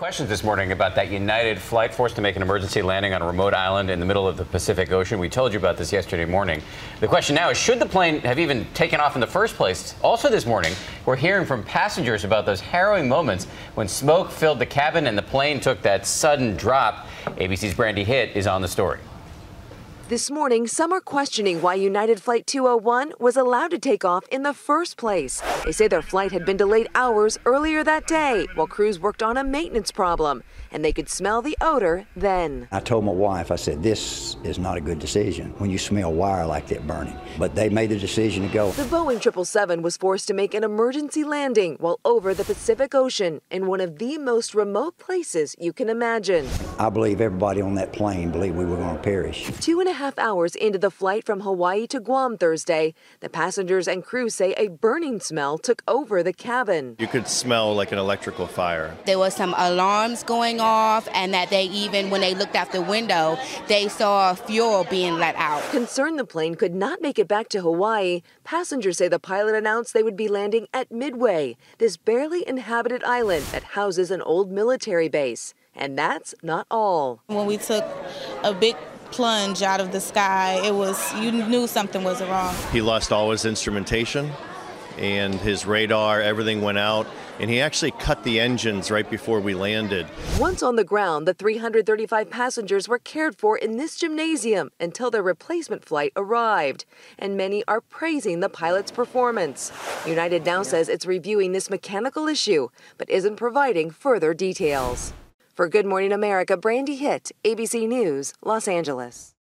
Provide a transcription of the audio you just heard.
Questions this morning about that United flight forced to make an emergency landing on a remote island in the middle of the Pacific Ocean. We told you about this yesterday morning. The question now is, should the plane have even taken off in the first place? Also this morning, we're hearing from passengers about those harrowing moments when smoke filled the cabin and the plane took that sudden drop. ABC's Brandy Hitt is on the story. This morning, some are questioning why United Flight 201 was allowed to take off in the first place. They say their flight had been delayed hours earlier that day while crews worked on a maintenance problem, and they could smell the odor then. I told my wife, I said, this is not a good decision when you smell wire like that burning. But they made the decision to go. The Boeing 777 was forced to make an emergency landing while over the Pacific Ocean in one of the most remote places you can imagine. I believe everybody on that plane believed we were going to perish. 2.5 hours into the flight from Hawaii to Guam Thursday, the passengers and crew say a burning smell took over the cabin. You could smell like an electrical fire. There was some alarms going off, and that they even, when they looked out the window, they saw fuel being let out. Concerned the plane could not make it back to Hawaii, passengers say the pilot announced they would be landing at Midway, this barely inhabited island that houses an old military base. And that's not all. When we took a big plunge out of the sky, you knew something was wrong. He lost all his instrumentation and his radar, everything went out, and he actually cut the engines right before we landed. Once on the ground, the 335 passengers were cared for in this gymnasium until their replacement flight arrived, and many are praising the pilot's performance. United now says it's reviewing this mechanical issue, but isn't providing further details. For Good Morning America, Brandy Hitt, ABC News, Los Angeles.